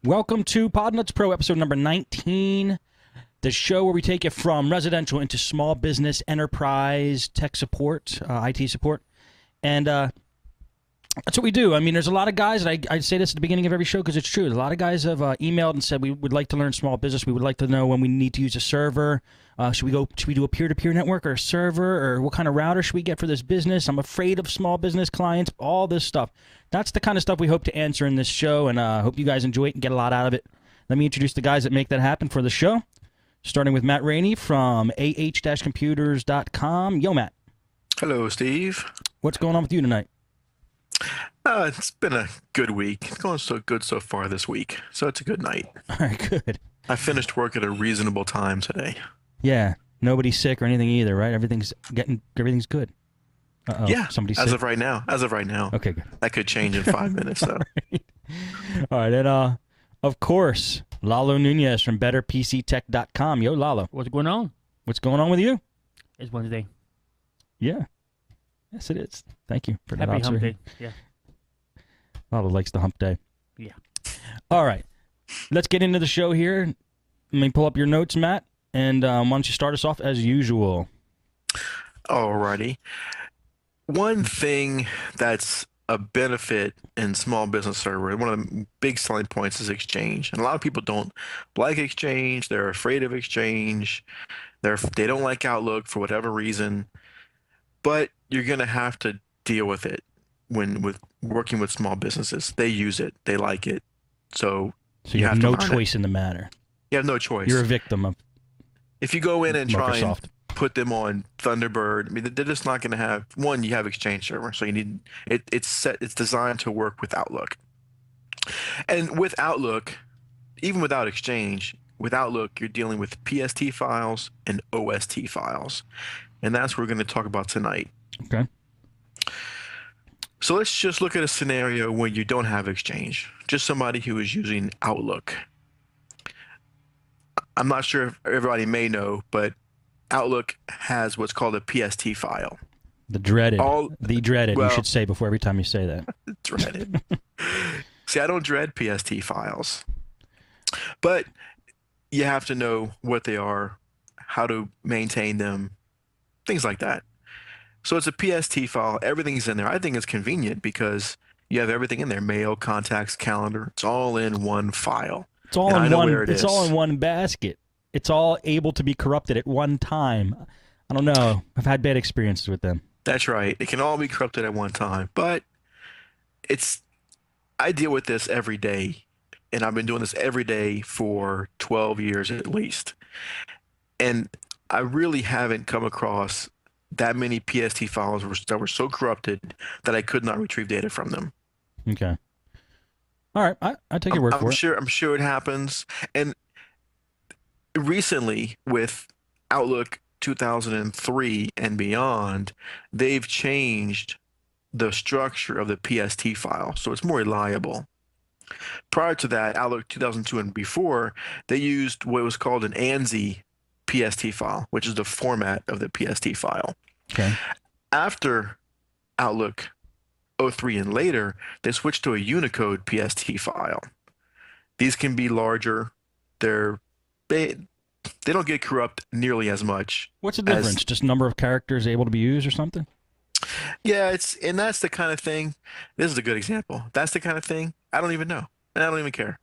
Welcome to Podnutz Pro, episode number 19, the show where we take you from residential into small business, enterprise, tech support, IT support, and that's what we do. I mean, there's a lot of guys, and I say this at the beginning of every show because it's true. A lot of guys have emailed and said we would like to learn small business. We would like to know when we need to use a server. Should we do a peer-to-peer network or a server, or what kind of router should we get for this business? I'm afraid of small business clients, all this stuff. That's the kind of stuff we hope to answer in this show, and hope you guys enjoy it and get a lot out of it. Let me introduce the guys that make that happen for the show, starting with Matt Rainey from ah-computers.com. Yo, Matt. Hello, Steve. What's going on with you tonight? It's been a good week. It's going so good so far this week, so it's a good night. All right, good. I finished work at a reasonable time today. Yeah, nobody's sick or anything either, right? Everything's good. Uh-oh. Yeah, somebody's as sick? of right now. As of right now. Okay, good. That could change in 5 minutes, though. All right, and of course, Lalo Nunez from BetterPCTech.com. Yo, Lalo. What's going on? What's going on with you? It's Wednesday. Yeah. Yes, it is. Thank you for that Happy hump observation. day. Yeah. Lalo likes the hump day. Yeah. All right. Let's get into the show here. Let me pull up your notes, Matt, and why don't you start us off as usual? Alrighty. One thing that's a benefit in small business server, one of the big selling points is Exchange. And a lot of people don't like Exchange. They're afraid of Exchange. They don't like Outlook for whatever reason. But you're going to have to deal with it with working with small businesses. They use it. They like it. So you have no choice in the matter. You have no choice. You're a victim of If you go in and try Microsoft. and put them on Thunderbird, I mean, they're just not going to have one. You have Exchange server, so you need it. It's designed to work with Outlook. And with Outlook, even without Exchange, with Outlook, you're dealing with PST files and OST files, and that's what we're going to talk about tonight. Okay. So let's just look at a scenario where you don't have Exchange, just somebody who is using Outlook. I'm not sure if everybody may know, but Outlook has what's called a PST file. The dreaded. You should say before every time you say that. Dreaded. See, I don't dread PST files, but you have to know what they are, how to maintain them, things like that. So it's a PST file. Everything's in there. I think it's convenient because you have everything in there: mail, contacts, calendar. It's all in one file. It's all in one. It's all in one basket. It's all able to be corrupted at one time. I don't know. I've had bad experiences with them. That's right. It can all be corrupted at one time, but I deal with this every day, and I've been doing this every day for 12 years at least. And I really haven't come across that many PST files that were so corrupted that I could not retrieve data from them. Okay. All right. I take your word for it. I'm sure it happens. And recently, with Outlook 2003 and beyond, they've changed the structure of the PST file, so it's more reliable. Prior to that, Outlook 2002 and before, they used what was called an ANSI PST file, which is the format of the PST file. Okay. After Outlook 03 and later, they switched to a Unicode PST file. These can be larger. They don't get corrupt nearly as much. What's the difference? Just number of characters able to be used or something? Yeah, and that's the kind of thing. This is a good example. That's the kind of thing I don't even know, and I don't even care.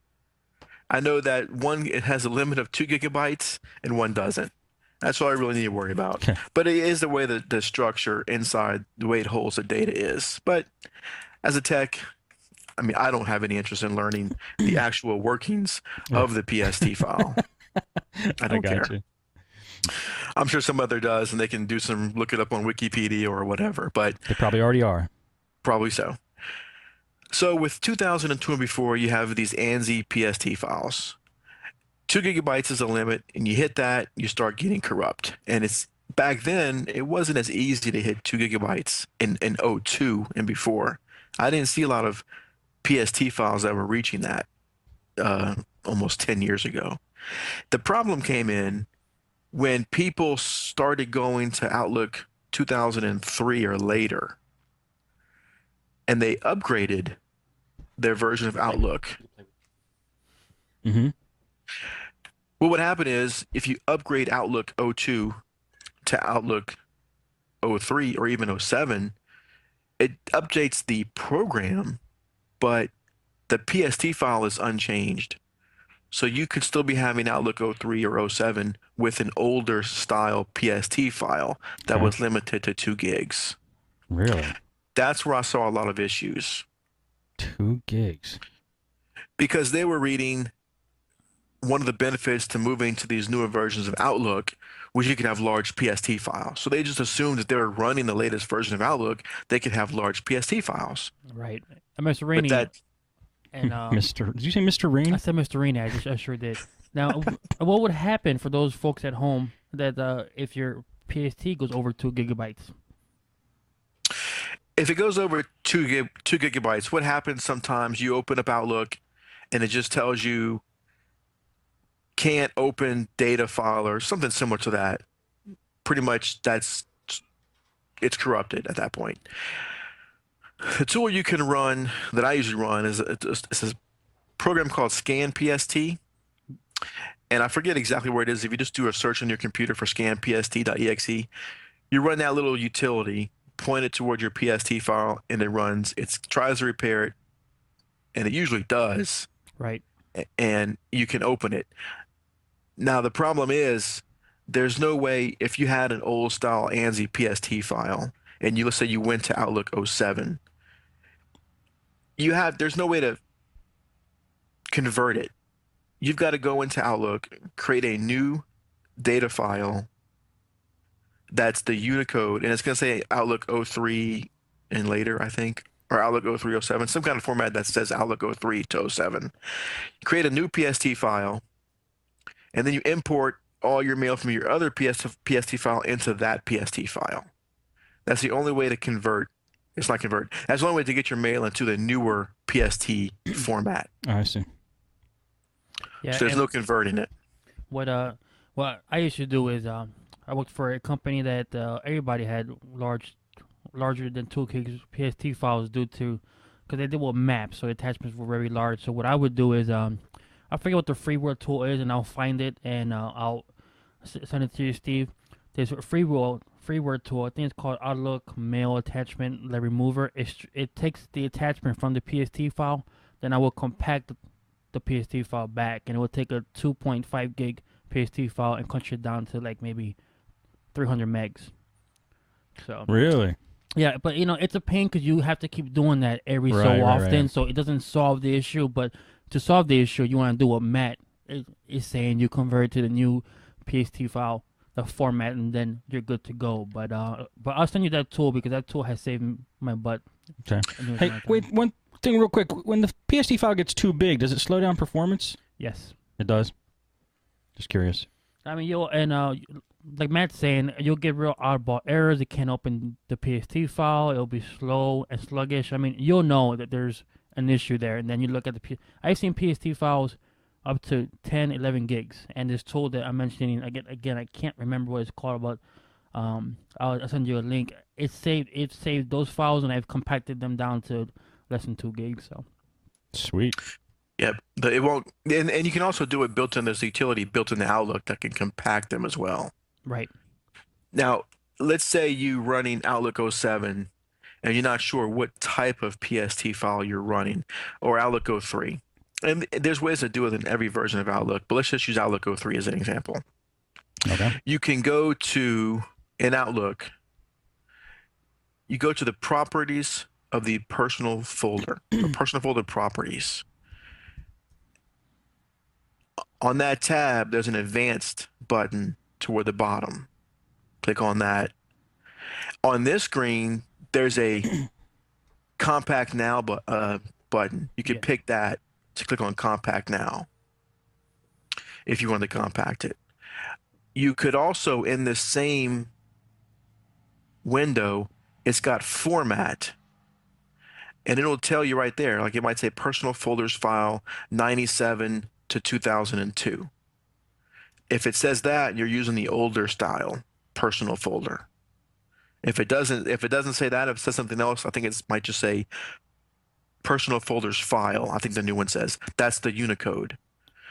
I know that it has a limit of 2 gigabytes and one doesn't. That's all I really need to worry about. Okay. But it is the way that the structure inside, the way it holds the data is. But as a tech, I mean, I don't have any interest in learning the actual workings of the PST file. I don't care. You. I'm sure some other does, and they can look it up on Wikipedia or whatever. But they probably already are. Probably so. So with 2002 and before, you have these ANSI PST files. 2 gigabytes is a limit, and you hit that, you start getting corrupt. And back then, it wasn't as easy to hit 2 gigabytes in 02 and before. I didn't see a lot of PST files that were reaching that almost 10 years ago. The problem came in when people started going to Outlook 2003 or later, and they upgraded their version of Outlook. Mm-hmm. What would happen is if you upgrade Outlook '02 to Outlook '03 or even '07, it updates the program, but the PST file is unchanged. So you could still be having Outlook '03 or '07 with an older style PST file that Okay. was limited to 2 gigs. Really? That's where I saw a lot of issues 2 gigs. because they were reading one of the benefits to moving to these newer versions of Outlook was you could have large PST files. So they just assumed that they were running the latest version of Outlook, they could have large PST files. Right. Mr. But Rainey, that and Mr. Did you say Mr. I Rain? said Mr. Rainey. I sure did. Now, what would happen for those folks at home that if your PST goes over 2 gigabytes? if it goes over 2 gigabytes, what happens sometimes you open up Outlook and it just tells you can't open data file or something similar to that. Pretty much it's corrupted at that point. The tool you can run that I usually run is a program called Scan PST, and I forget exactly where it is. If you just do a search on your computer for scanpst.exe, you run that little utility, point it toward your PST file, and it runs. It tries to repair it, and it usually does, Right. and you can open it. Now, the problem is there's no way if you had an old style ANSI PST file and let's say you went to Outlook '07, there's no way to convert it. You've got to go into Outlook, create a new data file that's the Unicode, and it's going to say Outlook '03 and later, I think, or Outlook '03, '07, some kind of format that says Outlook '03 to '07. Create a new PST file, and then you import all your mail from your other PST file into that PST file. That's the only way to convert. It's not convert. That's the only way to get your mail into the newer PST format. Oh, I see. Yeah. So there's no converting it. What I used to do is I worked for a company that everybody had larger than 2 gigs PST files due to because they did with maps, so the attachments were very large. So what I would do is I forget what the freeware tool is, and I'll find it and I'll send it to you, Steve. There's a freeware tool. I think it's called Outlook Mail Attachment Remover. It takes the attachment from the PST file, then I will compact the PST file back, and it will take a 2.5 gig PST file and crunch it down to like maybe 300 megs. So Really? yeah, but it's a pain because you have to keep doing that every Right, so right, often, right. so it doesn't solve the issue. But to solve the issue, you want to do what Matt is saying. You convert it to the new PST file, the format, and then you're good to go. But I'll send you that tool because that tool has saved my butt. Okay. Hey, wait, one thing real quick. When the PST file gets too big, does it slow down performance? Yes. It does? Just curious. I mean, like Matt's saying, you'll get real oddball errors. It can't open the PST file. It'll be slow and sluggish. I mean, you'll know that there's an issue there. And then you look at I've seen PST files up to 10, 11 gigs. And this tool that I'm mentioning, again, I can't remember what it's called, but I'll send you a link. It saved those files, and I've compacted them down to less than 2 gigs. So Sweet. Yep. It won't, and you can also do it built in. There's a utility built in the Outlook that can compact them as well. right. Now, let's say you running Outlook '07 and you're not sure what type of PST file you're running, or Outlook '03. And there's ways to do it in every version of Outlook, but let's just use Outlook '03 as an example. Okay. You can go to, in Outlook, you go to the properties of the personal folder, or personal folder properties. On that tab, there's an advanced button toward the bottom. Click on that. On this screen, there's a compact now button. You can pick that to click on compact now if you want to compact it. You could also, in this same window, it's got format, and it'll tell you right there, like it might say personal folders file 97 to 2002. If it says that, you're using the older style personal folder. If it doesn't say that, if it says something else, I think it might just say personal folders file. I think the new one says that's the Unicode.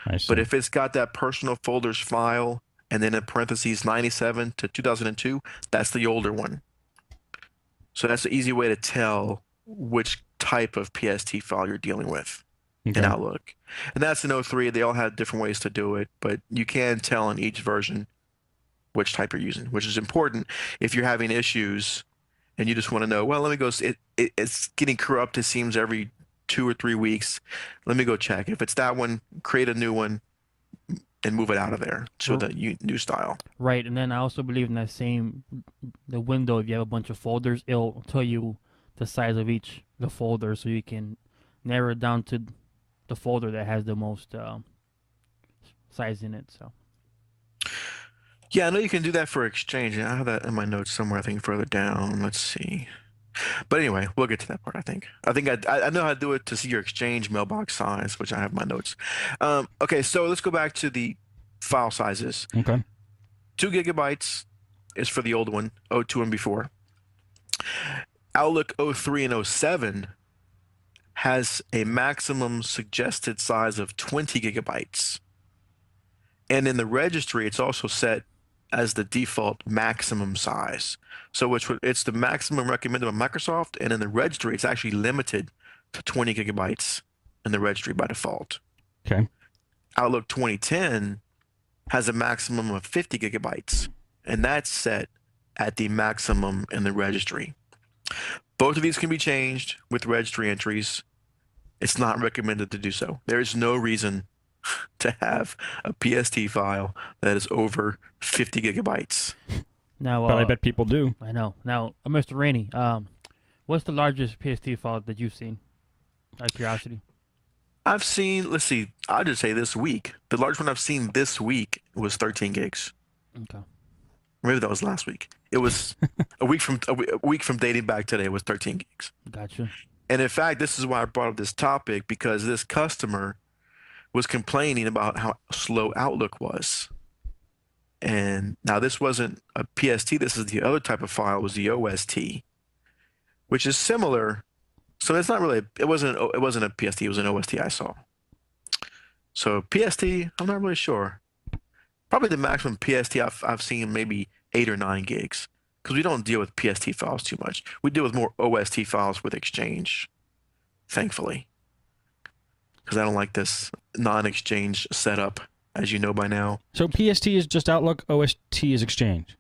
I see. But if it's got that personal folders file and then in parentheses 97 to 2002, that's the older one. So that's the easy way to tell which type of PST file you're dealing with in Okay. Outlook. And that's in 03. They all have different ways to do it, but you can tell in each version which type you're using, which is important if you're having issues and you just want to know, well, let me go, it's getting corrupt, it seems, every 2 or 3 weeks. Let me go check. If it's that one, create a new one and move it out of there to the new style. Right, and then I also believe in that the window, if you have a bunch of folders, it'll tell you the size of the folder, so you can narrow it down to the folder that has the most size in it. So Yeah, I know you can do that for Exchange. I have that in my notes somewhere, I think further down. Let's see. But anyway, we'll get to that part, I think. I know how to do it to see your Exchange mailbox size, which I have in my notes. Okay, so let's go back to the file sizes. Okay. 2 gigabytes is for the old one, 02 and before. Outlook 03 and 07 has a maximum suggested size of 20 gigabytes. And in the registry, it's also set as the default maximum size. So it's the maximum recommended by Microsoft, and in the registry, it's actually limited to 20 gigabytes in the registry by default. Okay. Outlook 2010 has a maximum of 50 gigabytes, and that's set at the maximum in the registry. Both of these can be changed with registry entries. It's not recommended to do so. There is no reason to have a PST file that is over 50 gigabytes. now, But I bet people do. I know. Now, Mr. Rainey, what's the largest PST file that you've seen? Out of curiosity. I've seen, let's see, I'll just say this week. The largest one I've seen this week was 13 gigs. Okay. Maybe that was last week. It was a week from dating back today was 13 gigs. Gotcha. And in fact, this is why I brought up this topic, because this customer was complaining about how slow Outlook was. And now this wasn't a PST, this is the other type of file, was the OST, which is similar. So it's not really, it wasn't a PST, it was an OST I saw. So PST, I'm not really sure. Probably the maximum PST I've seen maybe 8 or 9 gigs, because we don't deal with PST files too much. We deal with more OST files with Exchange, thankfully, because I don't like this non-Exchange setup, as you know by now. So PST is just Outlook, OST is Exchange.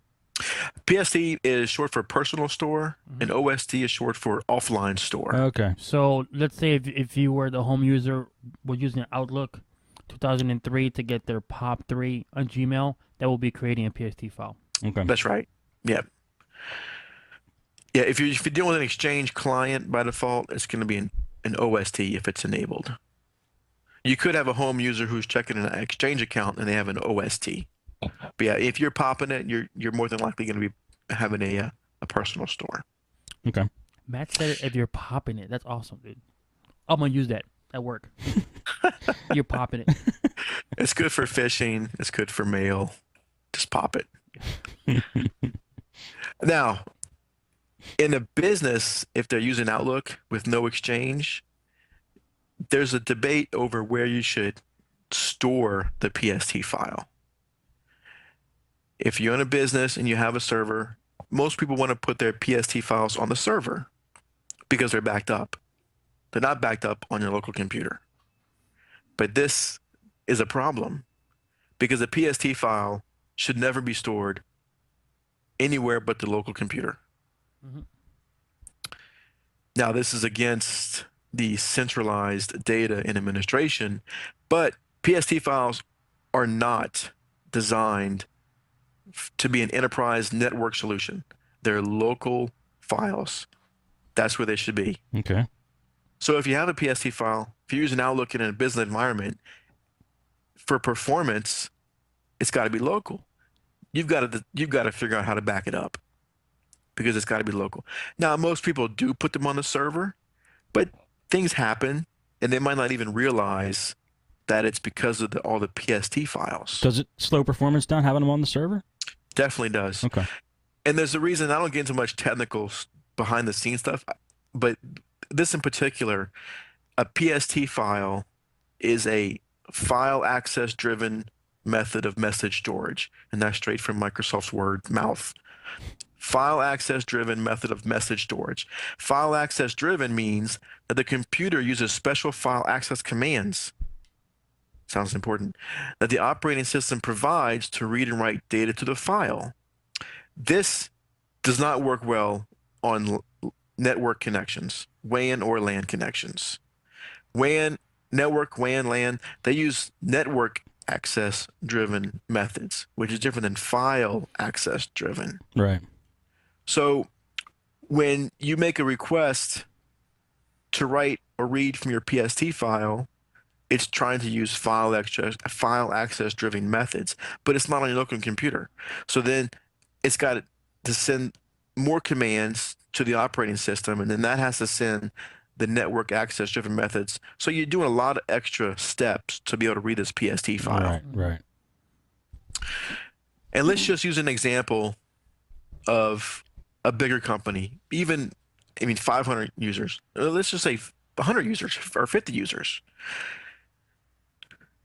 PST is short for personal store, and OST is short for offline store. Okay. So let's say if you were the home user, were using Outlook 2003 to get their POP3 on Gmail, that will be creating a PST file. Okay. That's right. Yeah. Yeah, if you're dealing with an Exchange client by default, it's going to be an OST if it's enabled. You could have a home user who's checking an Exchange account and they have an OST. But yeah, if you're popping it, you're more than likely going to be having a personal store. Okay. Matt said if you're popping it. That's awesome, dude. I'm going to use that at work. You're popping it. It's good for phishing. It's good for mail. Just pop it. Now, in a business, if they're using Outlook with no Exchange, there's a debate over where you should store the PST file. If you're in a business and you have a server, most people want to put their PST files on the server because they're backed up. They're not backed up on your local computer. But this is a problem because a PST file should never be stored anywhere but the local computer. Mhm. Now, this is against the centralized data in administration, but PST files are not designed to be an enterprise network solution. They're local files. That's where they should be. Okay. So if you have a PST file, if you're using Outlook in a business environment, for performance, it's got to be local. You've got to figure out how to back it up because it's got to be local. Now, most people do put them on the server, but things happen, and they might not even realize that it's because of all the PST files. Does it slow performance down having them on the server? Definitely does. Okay. And there's a reason. I don't get into much technical behind the scenes stuff, but this in particular, a PST file is a file access driven method of message storage, and that's straight from Microsoft's word mouth. File access driven method of message storage. File access driven means that the computer uses special file access commands. Sounds important. That the operating system provides to read and write data to the file. This does not work well on network connections, WAN or LAN connections. WAN, network, WAN, LAN, they use network access driven methods, which is different than file access driven. Right. So when you make a request to write or read from your PST file, it's trying to use file access driven methods, but it's not on your local computer. So then it's got to send more commands to the operating system, and then that has to send the network access driven methods. So you're doing a lot of extra steps to be able to read this PST file. Right, right. And let's just use an example of a bigger company, even, 500 users. Let's just say 100 users or 50 users.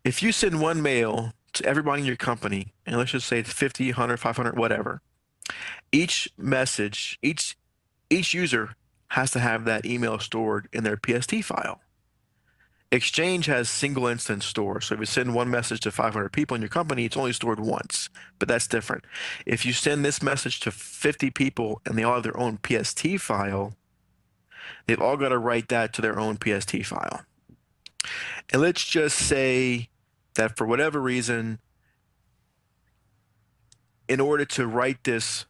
If you send one mail to everybody in your company, and let's just say it's 50, 100, 500, whatever, each message, each user has to have that email stored in their PST file. Exchange has single instance store. So if you send one message to 500 people in your company, it's only stored once, but that's different. If you send this message to 50 people and they all have their own PST file, they've all got to write that to their own PST file. And let's just say that for whatever reason, in order to write this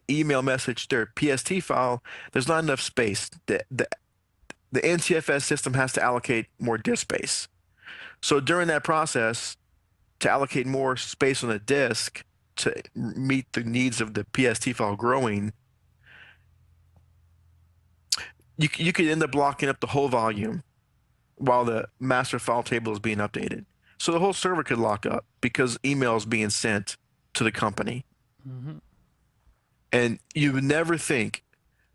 email message to their PST file, there's not enough space. The NTFS system has to allocate more disk space. So during that process, to allocate more space on the disk to meet the needs of the PST file growing, you could end up blocking up the whole volume while the master file table is being updated. So the whole server could lock up because email is being sent to the company. Mm-hmm. And you would never think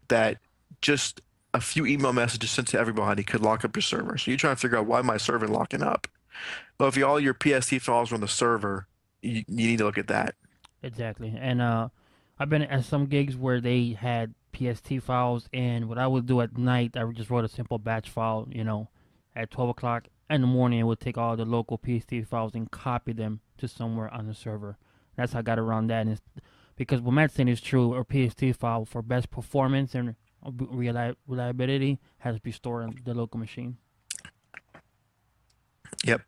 that just a few email messages sent to everybody could lock up your server. So you're trying to figure out, why my server locking up? Well, if all your PST files are on the server, you need to look at that. Exactly. And I've been at some gigs where they had PST files, and what I would do at night, I would just wrote a simple batch file, at 12 o'clock in the morning. It would take all the local PST files and copy them to somewhere on the server. That's how I got around that. And it's, because what Matt's saying is true, a PST file for best performance and reliability has to be stored on the local machine. Yep.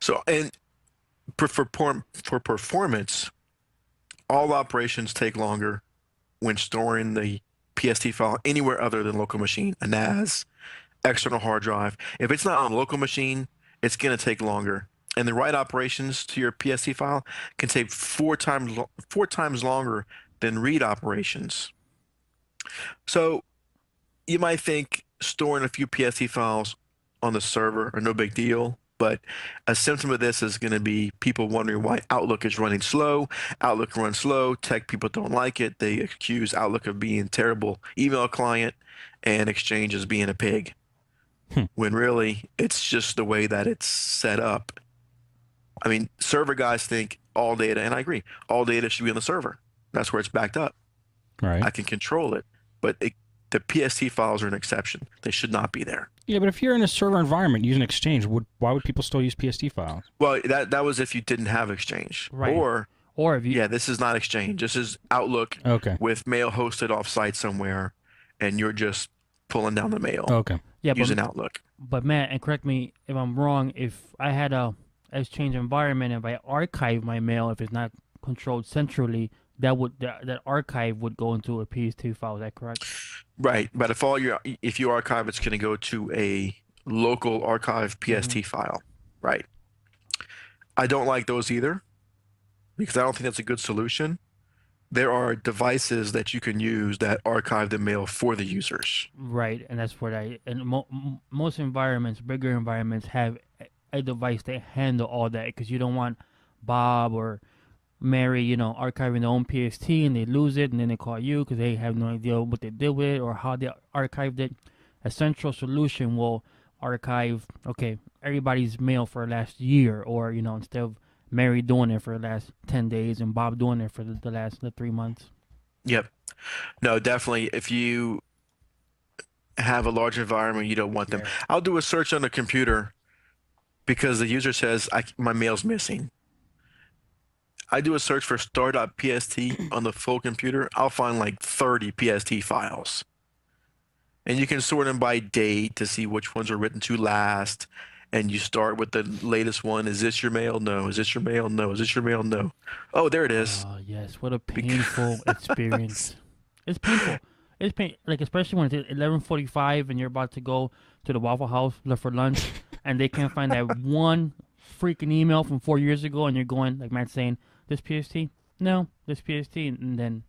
So, and for performance, all operations take longer when storing the PST file anywhere other than local machine, a NAS, external hard drive. If it's not on a local machine, it's going to take longer. And the write operations to your PST file can take four times longer than read operations. So you might think storing a few PST files on the server are no big deal, but a symptom of this is going to be people wondering why Outlook is running slow. Outlook runs slow. Tech people don't like it. They accuse Outlook of being a terrible email client and Exchange as being a pig. When really it's just the way that it's set up. I mean, server guys think all data, and I agree, all data should be on the server. That's where it's backed up. Right. I can control it, but the PST files are an exception. They should not be there. Yeah, but if you're in a server environment using Exchange, why would people still use PST files? Well, that was if you didn't have Exchange. Right. Or if you... Yeah, this is not Exchange. This is Outlook with mail hosted off-site somewhere, and you're just pulling down the mail using Outlook. But Matt, and correct me if I'm wrong, if I had a Exchange environment, if I archive my mail, if it's not controlled centrally, that archive would go into a PS2 file. Is that correct? Right, but if you archive, it's going to go to a local archive PST file. Right. I don't like those either, because I don't think that's a good solution. There are devices that you can use that archive the mail for the users. Right, and that's what most environments, bigger environments, have a device that handle all that, because you don't want Bob or Mary, archiving their own PST and they lose it and then they call you because they have no idea what they did with it or how they archived it. A central solution will archive, everybody's mail for the last year, or instead of Mary doing it for the last 10 days and Bob doing it for the last 3 months. Yep. No, definitely. If you have a large environment, you don't want them. Yeah. I'll do a search on the computer because the user says my mail's missing. I do a search for star.pst on the full computer. I'll find like 30 PST files. And you can sort them by date to see which ones are written to last. And you start with the latest one. Is this your mail? No. Is this your mail? No. Is this your mail? No. Oh, there it is. Oh yes, what a painful experience. It's painful. It's like especially when it's 11:45 and you're about to go to the Waffle House for lunch, and they can't find that one freaking email from 4 years ago, and you're going like Matt's saying, "This PST? No, this PST," and then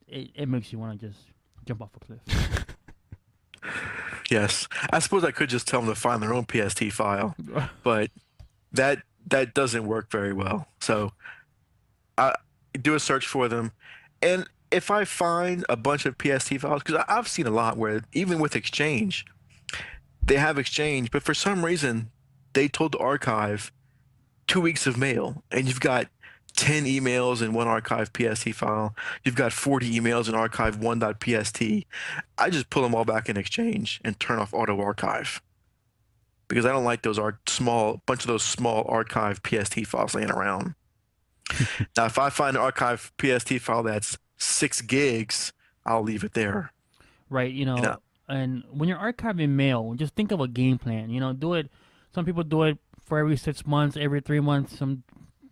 it makes you want to just jump off a cliff. Yes. I suppose I could just tell them to find their own PST file, but that doesn't work very well. So I do a search for them. And if I find a bunch of PST files, because I've seen a lot where even with Exchange, they have Exchange, but for some reason they told to archive 2 weeks of mail, and you've got 10 emails in one archive PST file. You've got 40 emails in archive 1.pst. I just pull them all back in Exchange and turn off auto archive because I don't like those bunch of those small archive PST files laying around. Now, if I find an archive PST file that's 6 gigs, I'll leave it there. Right, and when you're archiving mail, just think of a game plan. Do it. Some people do it for every 6 months, every 3 months. Some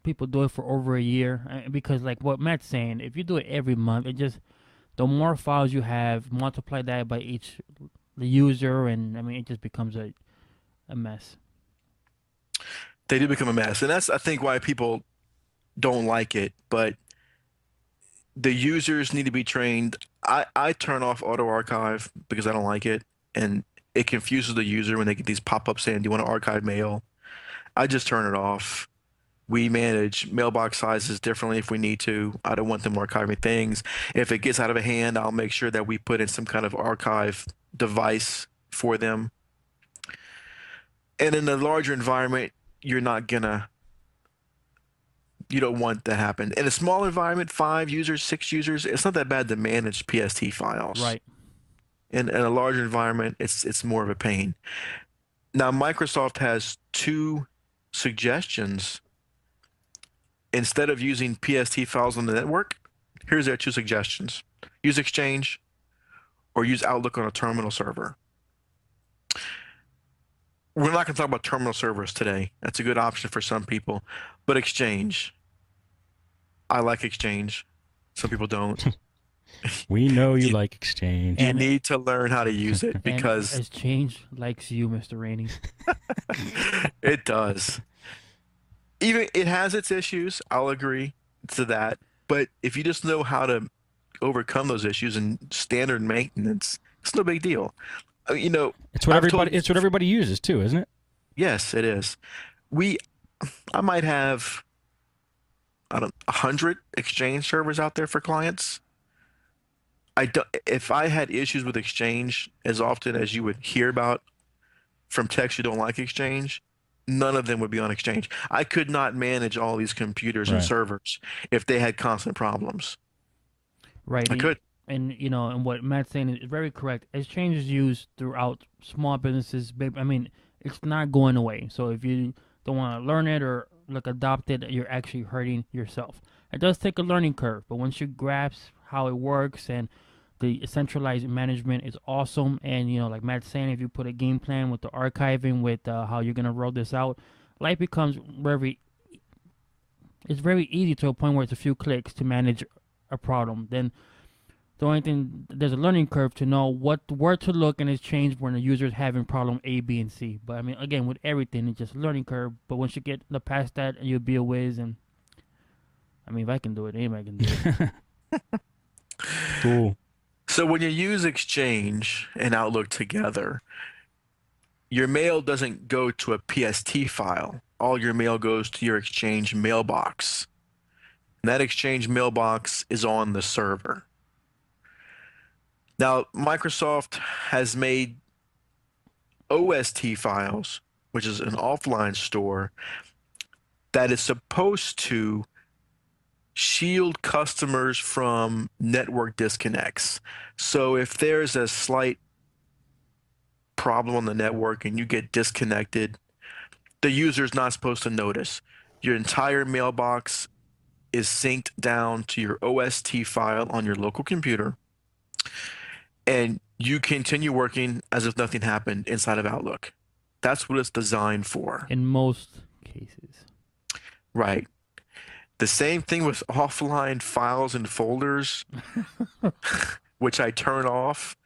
people do it for over a year, because like what Matt's saying, if you do it every month, the more files you have, multiply that by the user, and I mean it just becomes a mess. They do become a mess, and that's I think why people don't like it. But the users need to be trained. I turn off auto archive because I don't like it, and it confuses the user when they get these pop-ups saying, "Do you want to archive mail?" I just turn it off. We manage mailbox sizes differently if we need to. I don't want them archiving things. If it gets out of hand, I'll make sure that we put in some kind of archive device for them. And in a larger environment, you don't want that to happen. In a small environment, 5 users, 6 users, it's not that bad to manage PST files. Right. In a larger environment, it's more of a pain. Now, Microsoft has 2 suggestions. Instead of using PST files on the network, here's their 2 suggestions. Use Exchange or use Outlook on a terminal server. We're not going to talk about terminal servers today. That's a good option for some people. But Exchange, I like Exchange. Some people don't. We know you like Exchange. You need to learn how to use it because Exchange likes you, Mr. Rainey. It does. Even it has its issues, I'll agree to that. But if you just know how to overcome those issues and standard maintenance, it's no big deal. It's what everybody uses too, isn't it? Yes, it is. I might have 100 Exchange servers out there for clients. If I had issues with Exchange as often as you would hear about from techs who don't like Exchange, none of them would be on Exchange. I could not manage all these computers and servers if they had constant problems. Right. I could. And and what Matt's saying is very correct. Exchange is used throughout small businesses. I mean, it's not going away. So if you don't want to learn it or adopt it, you're actually hurting yourself. It does take a learning curve, but once you grasp how it works and the centralized management is awesome, and like Matt's saying, if you put a game plan with the archiving, with how you're gonna roll this out, life becomes it's very easy to a point where it's a few clicks to manage a problem. Then the only thing, there's a learning curve to know where to look and Exchange when the user is having problem A, B, and C. But I mean, again, with everything, it's just a learning curve. But once you get past that, you'll be a whiz. And I mean, if I can do it, anybody can do it. Cool. So when you use Exchange and Outlook together, your mail doesn't go to a PST file. All your mail goes to your Exchange mailbox. And that Exchange mailbox is on the server. Now, Microsoft has made OST files which is an offline store that is supposed to shield customers from network disconnects. So if there's a slight problem on the network and you get disconnected, the user is not supposed to notice. Your entire mailbox is synced down to your OST file on your local computer, and you continue working as if nothing happened inside of Outlook. That's what it's designed for. In most cases. Right. The same thing with offline files and folders, which I turn off.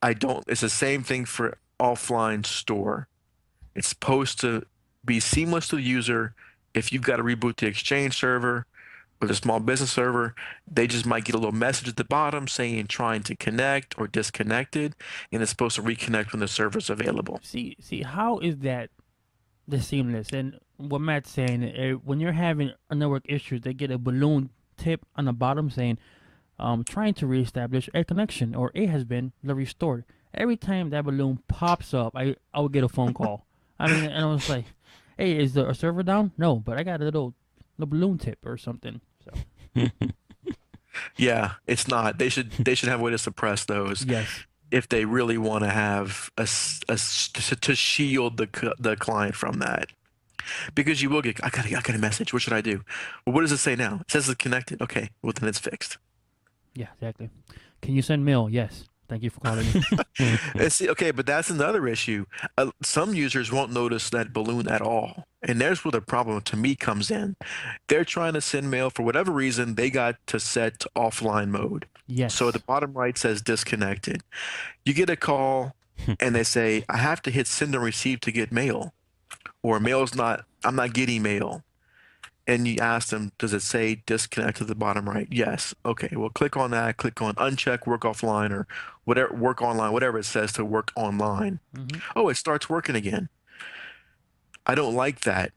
I don't, it's the same thing for offline store. It's supposed to be seamless to the user. If you've got to reboot the Exchange server or the small business server, they just might get a little message at the bottom saying trying to connect or disconnected, and it's supposed to reconnect when the server's available. See, how is that the seamless? And what Matt's saying, when you're having a network issues, they get a balloon tip on the bottom saying, trying to reestablish a connection, or it has been restored. Every time that balloon pops up, I would get a phone call. I mean, and I was like, hey, is the server down? No, but I got a little balloon tip or something. So Yeah, it's not. They should have a way to suppress those yes, if they really want to have to shield the client from that. Because you will get, I got a message. What should I do? Well, what does it say now? It says it's connected. Okay, well then it's fixed. yeah, exactly. Can you send mail? Yes. Thank you for calling me. And see, okay, but that's another issue. Some users won't notice that balloon at all. And there's where the problem to me comes in. They're trying to send mail for whatever reason, they got to set to offline mode. Yes. So at the bottom right says disconnected. You get a call and they say, I have to hit send and receive to get mail. Or I'm not getting mail. And you ask them, does it say disconnect at the bottom right? Yes. Okay, well, click on that, click on uncheck work offline or whatever, work online, whatever it says to work online. Mm-hmm. Oh, it starts working again. I don't like that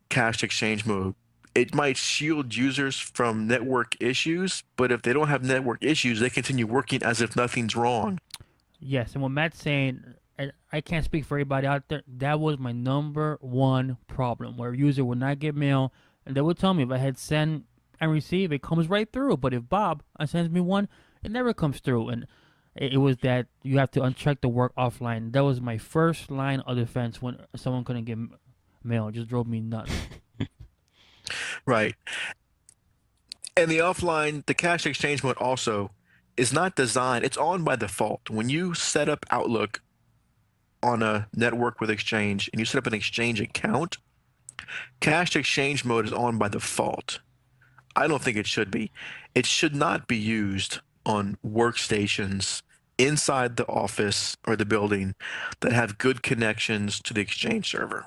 cached exchange mode. It might shield users from network issues, but if they don't have network issues, they continue working as if nothing's wrong. Yes, and what Matt's saying, I can't speak for everybody out there. That was my number one problem, where a user would not get mail, and they would tell me if I had send and receive, it comes right through. But if Bob sends me one, it never comes through. And it was that you have to uncheck the work offline. That was my first line of defense when someone couldn't get mail. It just drove me nuts. Right. And the cache exchange mode also is not designed, it's on by default. When you set up Outlook on a network with Exchange and you set up an Exchange account, cached exchange mode is on by default. I don't think it should be. It should not be used on workstations inside the office or the building that have good connections to the Exchange server.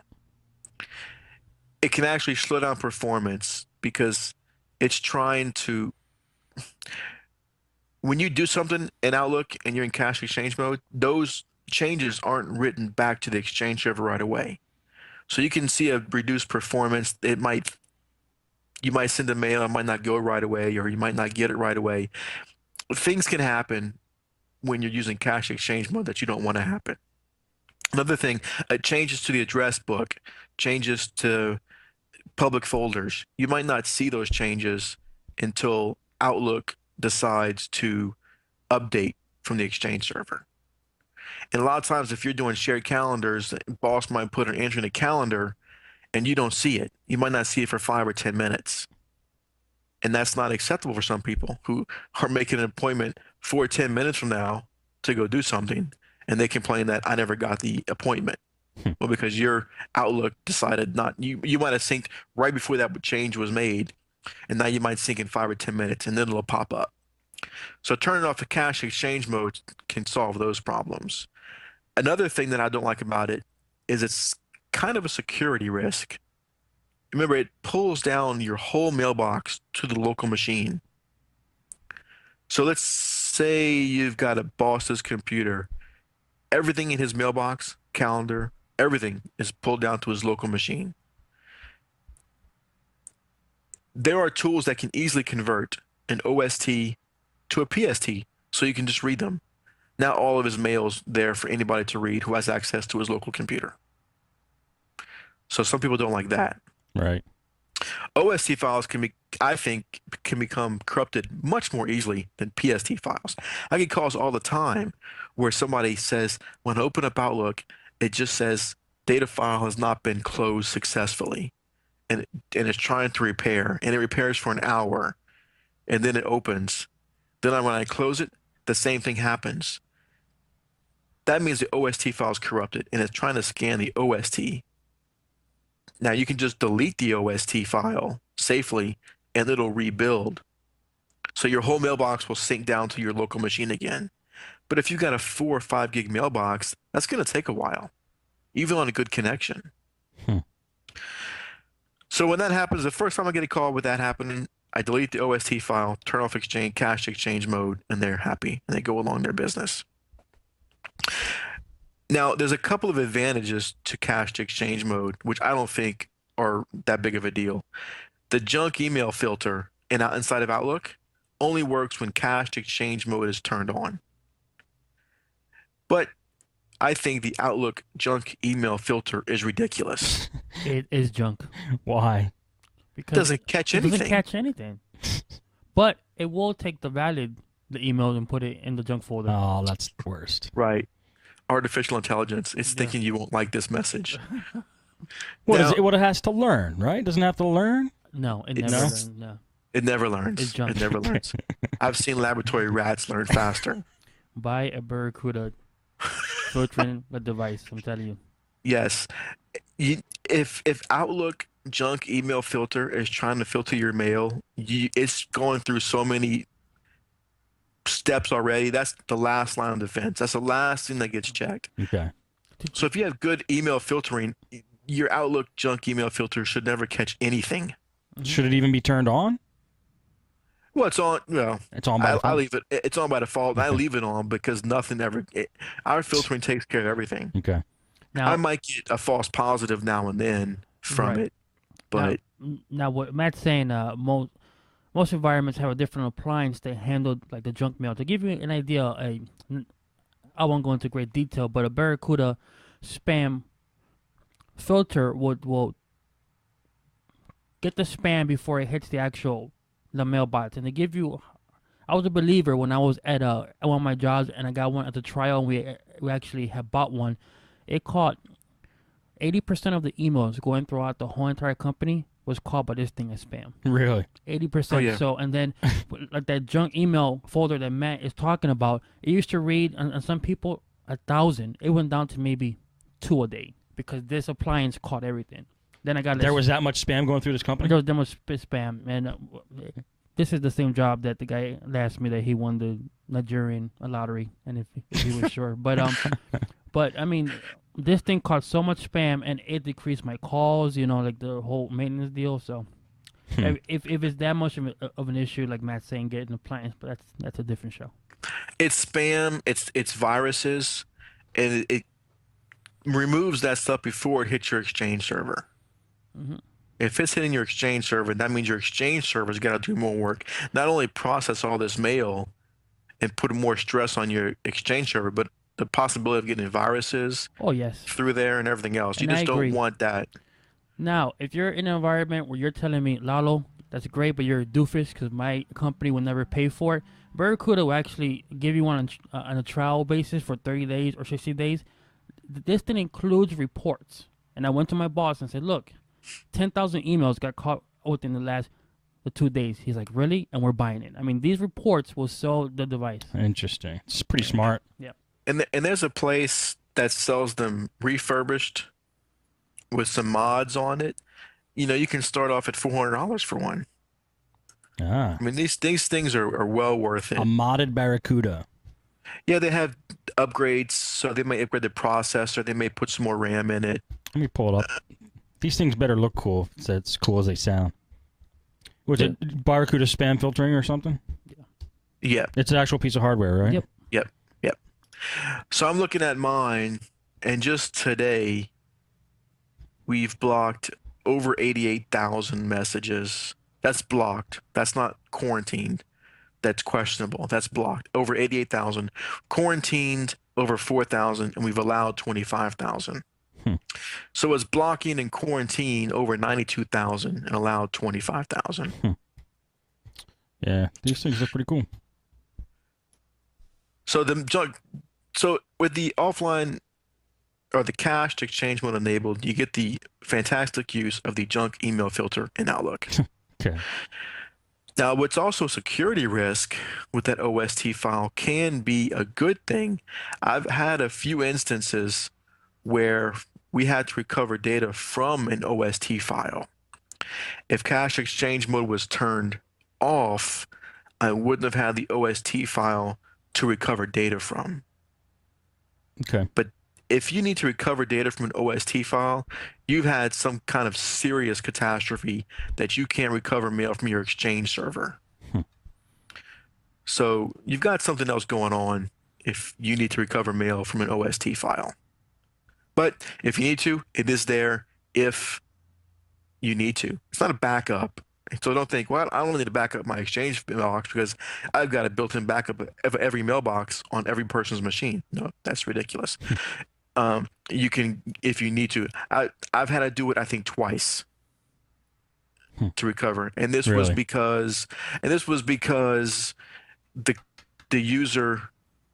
It can actually slow down performance because it's trying to, when you do something in Outlook and you're in cache exchange mode, those changes aren't written back to the Exchange server right away. So you can see a reduced performance. You might send a mail, it might not go right away, or you might not get it right away. Things can happen when you're using cache exchange mode that you don't want to happen. Another thing, changes to the address book, changes to public folders. You might not see those changes until Outlook decides to update from the Exchange server. And a lot of times, if you're doing shared calendars, boss might put an entry in a calendar and you don't see it. You might not see it for 5 or 10 minutes. And that's not acceptable for some people who are making an appointment 4 or 10 minutes from now to go do something. And they complain that I never got the appointment. Well, because your Outlook decided not, you might have synced right before that change was made. And now you might sync in 5 or 10 minutes and then it'll pop up. So turning off the cache exchange mode can solve those problems. Another thing that I don't like about it is it's kind of a security risk. Remember, it pulls down your whole mailbox to the local machine. So let's say you've got a boss's computer. Everything in his mailbox, calendar, everything is pulled down to his local machine. There are tools that can easily convert an OST to a PST, so you can just read them. Now all of his mail's there for anybody to read who has access to his local computer. So some people don't like that. Right. OST files I think, can become corrupted much more easily than PST files. I get calls all the time where somebody says, when I open up Outlook, it just says data file has not been closed successfully, and it's trying to repair, and it repairs for an hour, and then it opens. When I close it, the same thing happens. That means the OST file is corrupted, and it's trying to scan the OST. Now you can just delete the OST file safely and it'll rebuild. So your whole mailbox will sync down to your local machine again. But if you've got a 4 or 5 gig mailbox, that's going to take a while, even on a good connection. Hmm. So when that happens, the first time I get a call with that happening, I delete the OST file, turn off cached exchange mode, and they're happy and they go along their business. Now, there's a couple of advantages to cached exchange mode, which I don't think are that big of a deal. The junk email filter inside of Outlook only works when cached exchange mode is turned on. But I think the Outlook junk email filter is ridiculous. It is junk. Why? Because it doesn't catch anything. It doesn't catch anything. But it will take the email and put it in the junk folder. Oh, that's the worst. Right. Artificial intelligence is thinking you won't like this message. What it has to learn, right? Doesn't it have to learn? No, it never learns. No. It never learns. It's junk. It never learns. I've seen laboratory rats learn faster. Buy a Barracuda filtering the device, I'm telling you. Yes. If Outlook junk email filter is trying to filter your mail, it's going through so many steps already. That's the last line of defense. That's the last thing that gets checked. Okay. So if you have good email filtering, your Outlook junk email filter should never catch anything. Should it even be turned on? Well, it's on. Well, it's on by default. I leave it. It's on by default. Okay. I leave it on because nothing ever. Our filtering takes care of everything. Okay. Now I might get a false positive now and then from it, but now what Matt's saying, most environments have a different appliance that handle like the junk mail. To give you an idea, I won't go into great detail, but a Barracuda spam filter will get the spam before it hits the mailbox. And to give you, I was a believer when I was at one of my jobs, and I got one at the trial, and we actually had bought one. It caught 80% of the emails going throughout the whole entire company was caught by this thing as spam. Really? 80%. Oh, yeah. So, and then like that junk email folder that Matt is talking about, it used to read on some people 1,000. It went down to maybe 2 a day because this appliance caught everything. Then I got there was that much spam going through this company? There was that much spam, and this is the same job that the guy asked me that he won the Nigerian lottery, and if he was sure. But I mean, this thing caught so much spam, and it decreased my calls. You know, like the whole maintenance deal. So, if it's that much of an issue, like Matt's saying, get an appliance, but that's a different show. It's spam. It's viruses, and it removes that stuff before it hits your Exchange server. Mm-hmm. If it's hitting your Exchange server, that means your Exchange server's got to do more work. Not only process all this mail and put more stress on your Exchange server, but the possibility of getting viruses through there and everything else. You just don't want that. Now, if you're in an environment where you're telling me, Lalo, that's great, but you're a doofus because my company will never pay for it, Barracuda will actually give you one on a trial basis for 30 days or 60 days. This thing includes reports. And I went to my boss and said, look, 10,000 emails got caught within the 2 days. He's like, really? And we're buying it. I mean, these reports will sell the device. Interesting. It's pretty smart. Yeah. And there's a place that sells them refurbished with some mods on it. You know, you can start off at $400 for one. Ah. I mean, these things are well worth it. A modded Barracuda. Yeah, they have upgrades, so they may upgrade the processor. They may put some more RAM in it. Let me pull it up. These things better look cool. It's as cool as they sound. Was it Barracuda spam filtering or something? Yeah. It's an actual piece of hardware, right? Yep. So I'm looking at mine, and just today, we've blocked over 88,000 messages. That's blocked. That's not quarantined. That's questionable. That's blocked. Over 88,000. Quarantined over 4,000, and we've allowed 25,000. Hmm. So it's blocking and quarantine over 92,000 and allowed 25,000. Yeah, these things look pretty cool. So so with the offline or the cached exchange mode enabled, you get the fantastic use of the junk email filter in Outlook. Okay. Now, what's also a security risk with that OST file can be a good thing. I've had a few instances where we had to recover data from an OST file. If cache exchange mode was turned off, I wouldn't have had the OST file to recover data from. Okay. But if you need to recover data from an OST file, you've had some kind of serious catastrophe that you can't recover mail from your Exchange server. Hmm. So you've got something else going on if you need to recover mail from an OST file. But if you need to, it is there if you need to. It's not a backup. So don't think, well, I don't need to back up my Exchange mailbox because I've got a built-in backup of every mailbox on every person's machine. No, that's ridiculous. You can, if you need to. I've had to do it, I think, twice to recover, and this was Really? because, the user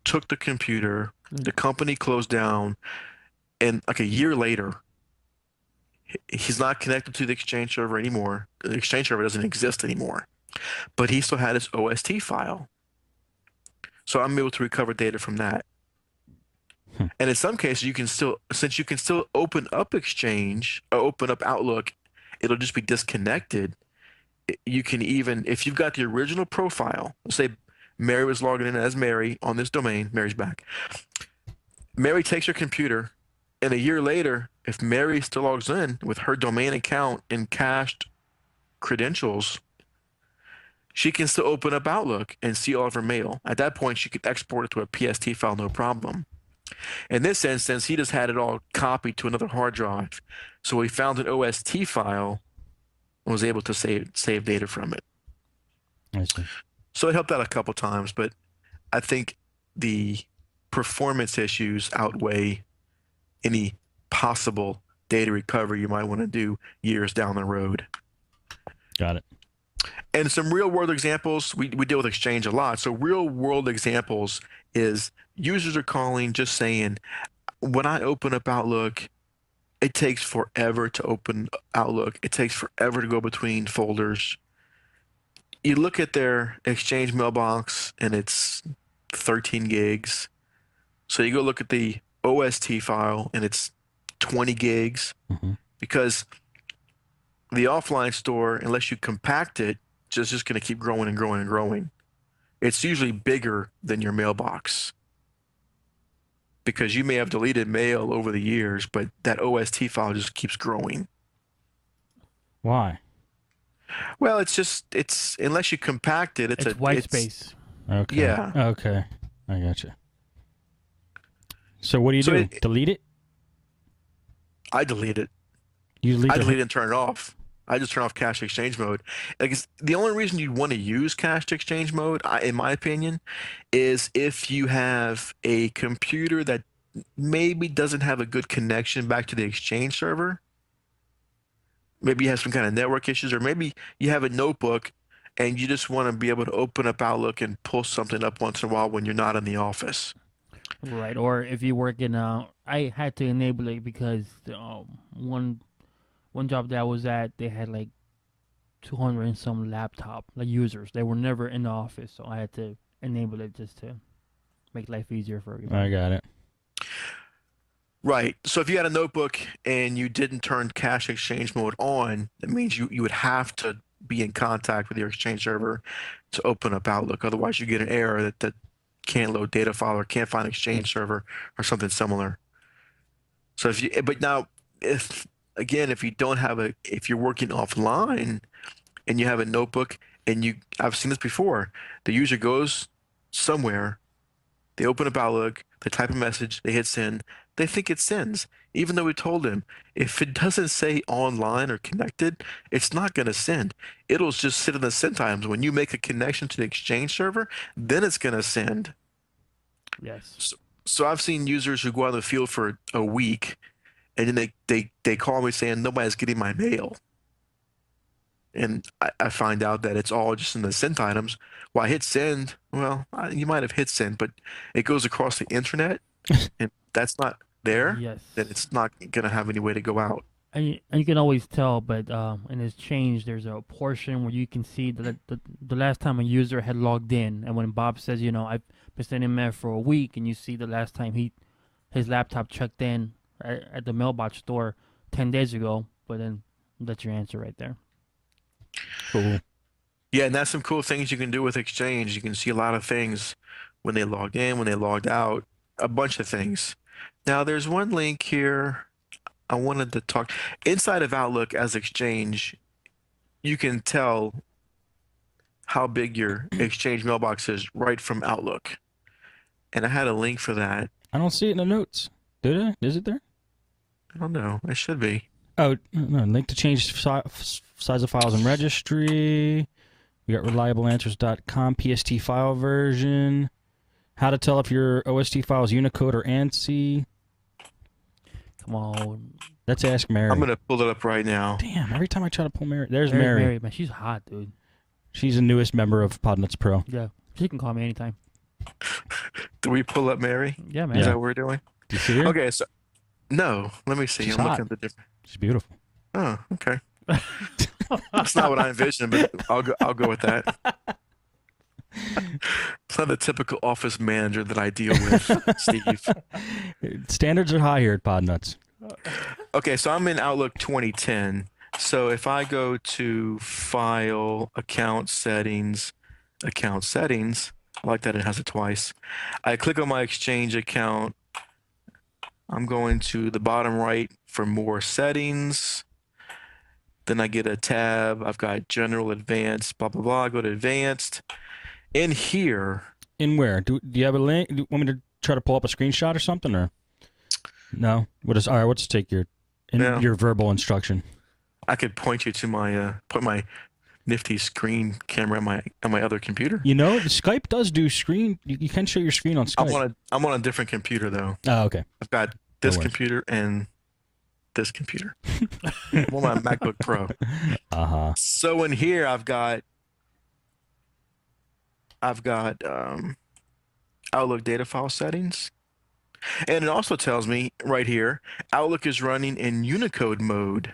took the computer, the company closed down, and like a year later, he's not connected to the Exchange server anymore. The Exchange server doesn't exist anymore, but he still had his OST file. So I'm able to recover data from that. And in some cases, you can still, since you can still open up Exchange or open up Outlook, it'll just be disconnected. You can even, if you've got the original profile, let's say Mary was logging in as Mary on this domain, Mary's back. Mary takes her computer, and a year later, if Mary still logs in with her domain account and cached credentials, she can still open up Outlook and see all of her mail. At that point, she could export it to a PST file, no problem. In this instance, he just had it all copied to another hard drive. So he found an OST file and was able to save data from it. I see. So it helped out a couple times, but I think the performance issues outweigh any possible data recovery you might want to do years down the road. Got it. And some real world examples, we deal with Exchange a lot. So real world examples is users are calling just saying, when I open up Outlook, it takes forever to open Outlook. It takes forever to go between folders. You look at their Exchange mailbox and it's 13 gigs. So you go look at the OST file and it's 20 gigs because the offline store, unless you compact it, just going to keep growing and growing and growing. It's usually bigger than your mailbox because you may have deleted mail over the years, but that OST file just keeps growing. Why? Well, it's unless you compact it, It's white space. Okay. Yeah. Okay. I gotcha. So what do you So do? Delete it? I delete it. You delete I the- delete it and turn it off. I just turn off cached exchange mode. Like the only reason you'd want to use cached exchange mode, in my opinion, is if you have a computer that maybe doesn't have a good connection back to the Exchange server. Maybe you have some kind of network issues, or maybe you have a notebook and you just want to be able to open up Outlook and pull something up once in a while when you're not in the office. Right, or if you work in, I had to enable it because one job that I was at, they had like 200 and some laptop like users. They were never in the office, so I had to enable it just to make life easier for everybody. I got it. Right. So if you had a notebook and you didn't turn cache exchange mode on, that means you would have to be in contact with your Exchange server to open up Outlook. Otherwise, you get an error that can't load data file or can't find Exchange server or something similar. So but now if you don't have if you're working offline and you have a notebook and I've seen this before, the user goes somewhere, they open up Outlook, they type a message, they hit send, they think it sends, even though we told them if it doesn't say online or connected, it's not going to send. It'll just sit in the send times. When you make a connection to the Exchange server, then it's going to send. Yes. So I've seen users who go out in the field for a week and then they call me saying nobody's getting my mail. And I find out that it's all just in the sent items. Well, I hit send. Well, you might have hit send, but it goes across the internet, and that's not there. Yes. Then it's not gonna have any way to go out. And you can always tell, but in Exchange, there's a portion where you can see the last time a user had logged in, and when Bob says, I've been sending mail for a week, and you see the last time his laptop checked in at the mailbox store 10 days ago, but then that's your answer right there. Cool. Yeah, and that's some cool things you can do with Exchange. You can see a lot of things when they logged in, when they logged out, a bunch of things. Now, there's one link here I wanted to talk. Inside of Outlook as Exchange, you can tell how big your Exchange mailbox is right from Outlook. And I had a link for that. I don't see it in the notes. Did I? Is it there? I don't know. It should be. Oh, no. Link to change size of files in registry. We got reliableanswers.com, PST file version. How to tell if your OST file is Unicode or ANSI. Come on. Let's ask Mary. I'm going to pull it up right now. Damn, every time I try to pull Mary. There's Mary. Mary, man, she's hot, dude. She's the newest member of Podnutz Pro. Yeah, she can call me anytime. Do we pull up Mary? Yeah, man. Is that what we're doing? Do you see her? Okay, so no, let me see. She's I'm hot. looking at the different. She's beautiful. Oh, okay. That's not what I envisioned, but I'll go with that. It's not the typical office manager that I deal with, Steve. Standards are high here at Podnutz. Okay, so I'm in Outlook 2010. So if I go to File, Account Settings, I like that it has it twice. I click on my Exchange account. I'm going to the bottom right for more settings. Then I get a tab. I've got General, Advanced, blah, blah, blah. I go to Advanced. In here. In where? Do you have a link? Do you want me to try to pull up a screenshot or something? Or no? All right, let's take your verbal instruction. I could point you to my put my nifty screen camera on my other computer. You know, the Skype does do screen. You can show your screen on Skype. I'm on a different computer though. Oh, okay. I've got this computer and this computer. Well, my MacBook Pro. Uh-huh. So in here I've got Outlook data file settings. And it also tells me right here, Outlook is running in Unicode mode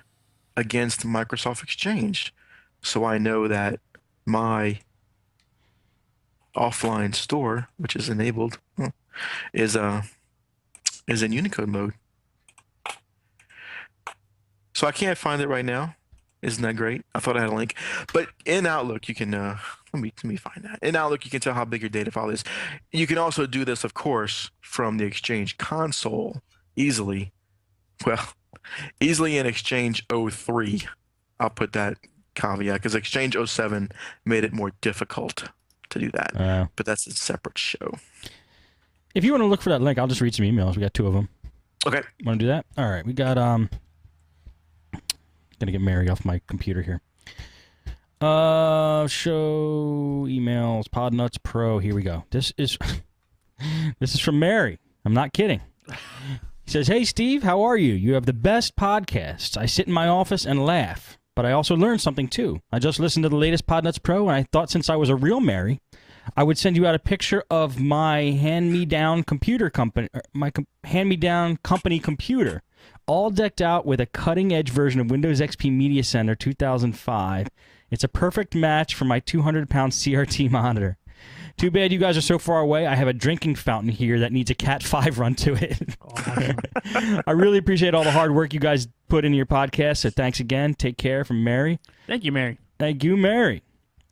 against Microsoft Exchange. So I know that my offline store, which is enabled, is in Unicode mode. So I can't find it right now. Isn't that great? I thought I had a link. But in Outlook, you can let me find that. In Outlook, you can tell how big your data file is. You can also do this, of course, from the Exchange console easily. Well, easily in Exchange 03. I'll put that caveat because Exchange 07 made it more difficult to do that. But that's a separate show. If you want to look for that link, I'll just read some emails. We got 2 of them. Okay. Want to do that? All right. We got gonna get Mary off my computer here. Show emails, Podnutz Pro. Here we go. This is from Mary. I'm not kidding. He says, "Hey Steve, how are you? You have the best podcasts. I sit in my office and laugh, but I also learn something too. I just listened to the latest Podnutz Pro, and I thought since I was a real Mary, I would send you out a picture of my hand-me-down computer company, hand-me-down company computer, all decked out with a cutting-edge version of Windows XP Media Center 2005. It's a perfect match for my 200-pound CRT monitor. Too bad you guys are so far away. I have a drinking fountain here that needs a Cat 5 run to it. I really appreciate all the hard work you guys put into your podcast, so thanks again. Take care from Mary. Thank you, Mary. Thank you, Mary.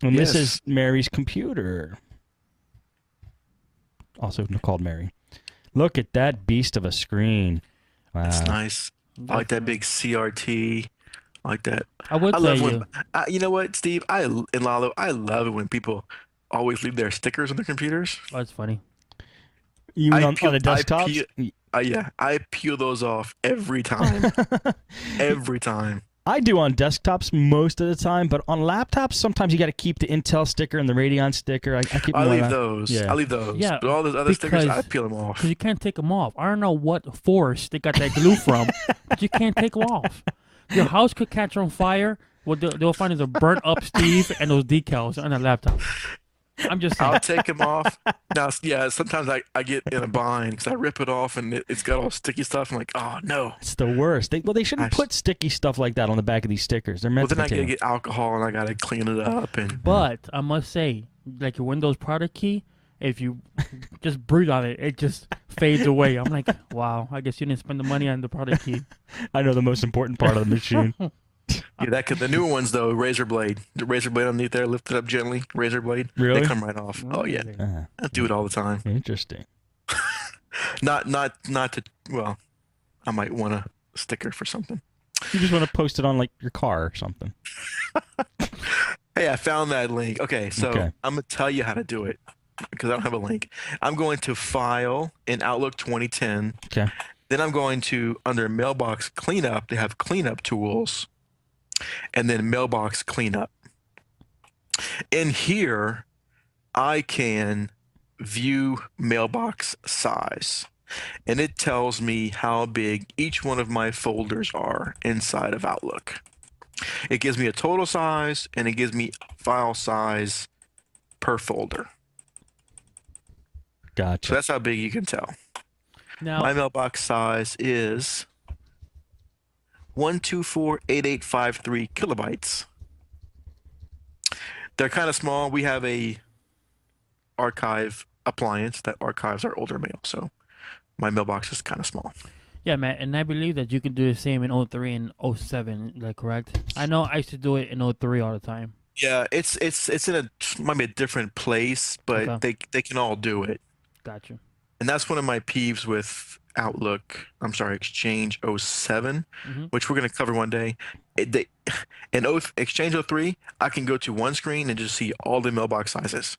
And Yes. this is Mary's computer. Also called Mary. Look at that beast of a screen. Wow. That's nice. I like that big CRT. I like that. I would say love you. when you know what, Steve? And Lalo, I love it when people always leave their stickers on their computers. Oh, that's funny. You mean on the I desktops? I peel those off every time. Every time. I do on desktops most of the time, but on laptops, sometimes you got to keep the Intel sticker and the Radeon sticker. I keep. I them leave on. those. Yeah. I leave those. Yeah, But all those other stickers, I because- peel them off. Because you can't take them off. I don't know what force they got that glue from, but you can't take them off. Your house could catch on fire. What they'll find is a burnt up Steve and those decals on a laptop. I'm just saying. I'll take them off. Now, yeah, sometimes I get in a bind because I rip it off and it's got all sticky stuff. I'm like, oh no. It's the worst. They shouldn't put sticky stuff like that on the back of these stickers. They're meant Well, then to I gotta get alcohol and I gotta clean it up. And But I must say, like your Windows product key, if you just breathe on it, it just fades away. I'm like, wow, I guess you didn't spend the money on the product key. I know the most important part of the machine. yeah, the newer ones though, razor blade, the razor blade underneath there, lift it up gently, razor blade. Really? They come right off. Oh yeah, I do it all the time. Interesting. Not to. Well, I might want a sticker for something. You just want to post it on like your car or something. Hey, I found that link. Okay, so I'm gonna tell you how to do it because I don't have a link. I'm going to File in Outlook 2010. Okay. Then I'm going to under Mailbox Cleanup. They have cleanup tools, and then Mailbox Cleanup. In here, I can view mailbox size, and it tells me how big each one of my folders are inside of Outlook. It gives me a total size, and it gives me file size per folder. Gotcha. So that's how big you can tell. Now, My mailbox size is 1248853 kilobytes. They're kind of small. We have a archive appliance that archives our older mail, so my mailbox is kind of small. yeah, man, and I believe that you can do the same in 03 and 07. Is that correct? I know I used to do it in 03 all the time. Yeah, it's in a might be a different place, but they can all do it. Gotcha. And that's one of my peeves with Outlook. I'm sorry, Exchange 07, which we're going to cover one day. Exchange 03, I can go to one screen and just see all the mailbox sizes.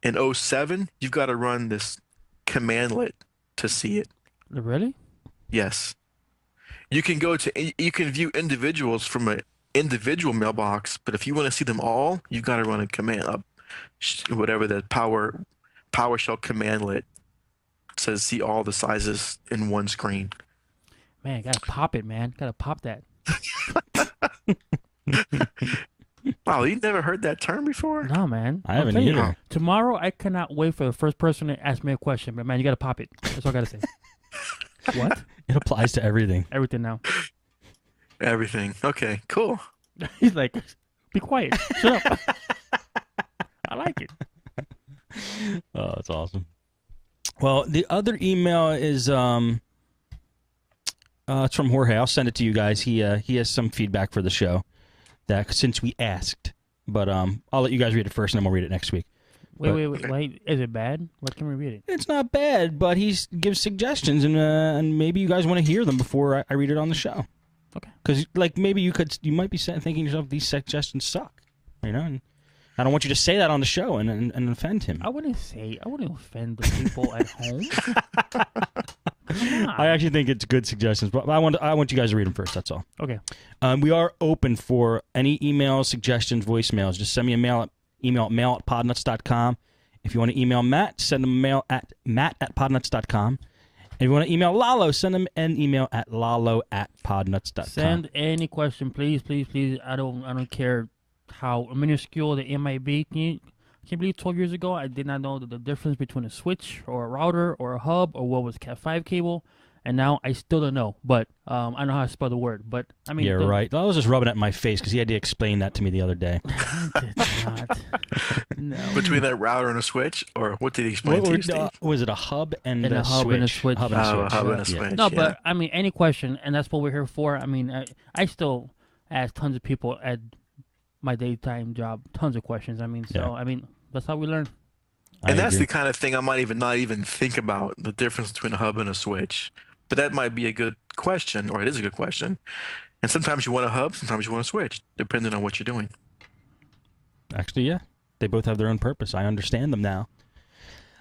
In 07, you've got to run this commandlet to see it. Really? Yes. You can view individuals from an individual mailbox, but if you want to see them all, you've got to run a command up, whatever the PowerShell commandlet says, see all the sizes in one screen. Man, gotta pop it, man. Gotta pop that. Wow, you never heard that term before? No, man. I I'll haven't tell you, either. Tomorrow, I cannot wait for the first person to ask me a question. But man, you gotta pop it. That's all I gotta say. What? It applies to everything. Everything now. Everything. Okay, cool. He's like, be quiet. Shut up. I like it. Oh, that's awesome. Well, the other email is it's from Jorge. I'll send it to you guys. He has some feedback for the show that since we asked, but I'll let you guys read it first, and then we'll read it next week. Wait. Is it bad? What can we read it? It's not bad, but he gives suggestions, and maybe you guys want to hear them before I read it on the show. Okay. Because like maybe you might be thinking to yourself, these suggestions suck, you know. And I don't want you to say that on the show and offend him. I wouldn't offend the people at home. Come on. I actually think it's good suggestions, but I want you guys to read them first. That's all. Okay. We are open for any emails, suggestions, voicemails. Just send me a mail at mail@podnutz.com. If you want to email Matt, send him a mail at matt@podnutz.com. If you want to email Lalo, send him an email at lalo@podnutz.com. Send any question, please. I don't care how minuscule the it might be. Can you believe 12 years ago I did not know the difference between a switch or a router or a hub or what was Cat5 cable, and now I still don't know. But I know how to spell the word. But I mean, yeah, right. I was just rubbing it in my face because he had to explain that to me the other day. I did not. No. Between that router and a switch, or what did he explain to you, Steve? Was it a hub and And a a hub switch? and a switch. Hub and a Oh, a switch. hub and a Yeah. switch. No, yeah. but I mean, any question, and that's what we're here for. I mean, I still ask tons of people at my daytime job tons of questions. I mean, I mean, that's how we learn. And that's agree. the kind of thing I might not even think about, the difference between a hub and a switch. But that might be a good question, or it is a good question. And sometimes you want a hub, sometimes you want a switch, depending on what you're doing. Actually, yeah. They both have their own purpose. I understand them now.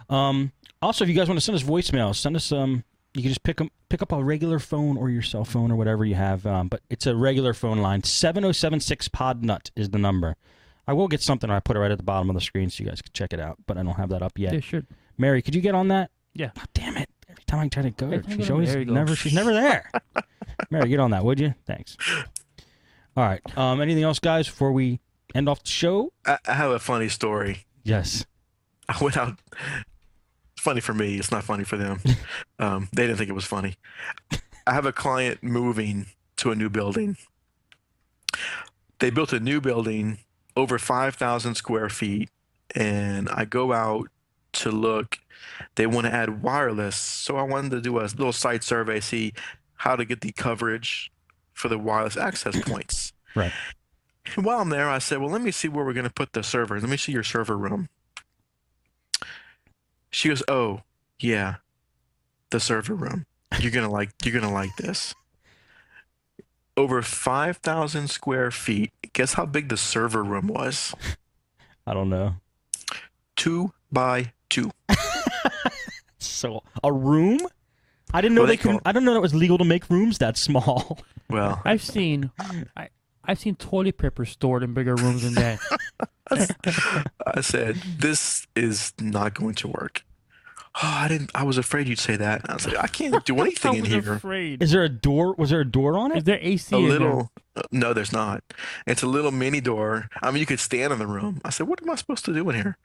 Also, if you guys want to send us voicemails, send us You can just pick up a regular phone or your cell phone or whatever you have, but it's a regular phone line. 7076 Podnutz is the number. I will get something. I put it right at the bottom of the screen so you guys can check it out, but I don't have that up yet. Yeah, sure. Mary, could you get on that? Yeah. Oh, damn it. Every time I try to go, Every time she's I go, always there you go. never, she's never there. Mary, get on that, would you? Thanks. All right. Anything else, guys, before we end off the show? I have a funny story. Yes. I went out. It's funny for me. It's not funny for them. They didn't think it was funny. I have a client moving to a new building. They built a new building over 5,000 square feet, and I go out to look. They want to add wireless, so I wanted to do a little site survey, see how to get the coverage for the wireless access points. Right. And while I'm there, I said, well, let me see where we're going to put the server. Let me see your server room. She goes, oh, yeah, the server room. You're gonna like this. Over 5,000 square feet. Guess how big the server room was? I don't know. 2 by 2. So a room? I didn't know I didn't know it was legal to make rooms that small. Well, I've seen toilet paper stored in bigger rooms than that. I said, this is not going to work. Oh, I was afraid you'd say that. I was like, I can't do anything in here. Afraid. Is there a door? Was there a door on it? Is there AC A in little, no, there's not. It's a little mini door. I mean, you could stand in the room. I said, what am I supposed to do in here?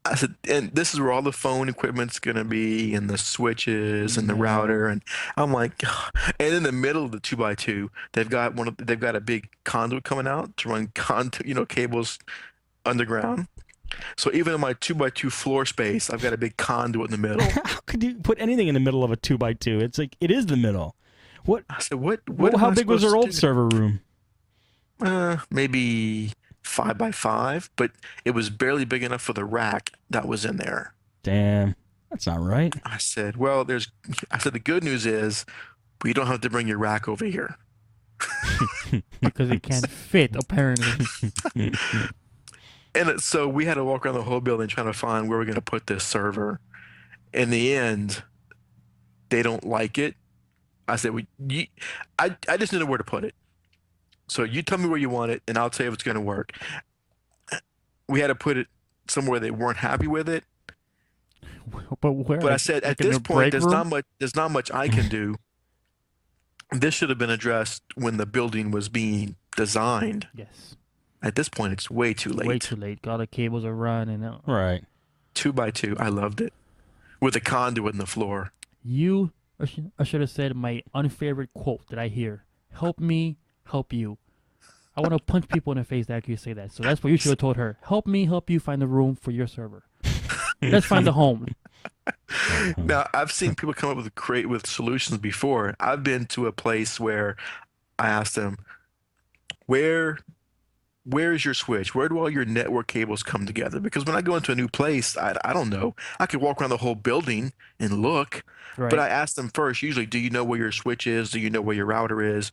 I said, and this is where all the phone equipment's gonna be, and the switches and the router, and I'm like, and in the middle of the 2 by 2, they've got a big conduit coming out to run cables underground. So even in my 2 by 2 floor space, I've got a big conduit in the middle. How could you put anything in the middle of a 2 by 2? It's like it is the middle. What? I said, what How am I big was her supposed old to do? server room? Maybe 5 by 5, but it was barely big enough for the rack that was in there. Damn, that's not right. I said, well, I said, the good news is we don't have to bring your rack over here. because it can't fit apparently. And so we had to walk around the whole building trying to find where we're going to put this server. In the end, they don't like it. I said, I just need to know where to put it. So you tell me where you want it, and I'll tell you if it's going to work. We had to put it somewhere they weren't happy with it. But where? But I said, Like at in this the point, break room? there's not much I can do. This should have been addressed when the building was being designed. Yes. At this point, it's way too late. Way too late. All the cables are run and Right. 2 by 2, I loved it, with a conduit in the floor. I should have said my unfavorite quote that I hear. Help me, help you. I want to punch people in the face that actually say that. So that's what you should have told her. Help me, help you find the room for your server. Let's find the home. Now, I've seen people come up with solutions before. I've been to a place where I asked them, where is your switch? Where do all your network cables come together? Because when I go into a new place, I don't know. I could walk around the whole building and look, Right. but I ask them first, usually, do you know where your switch is? Do you know where your router is?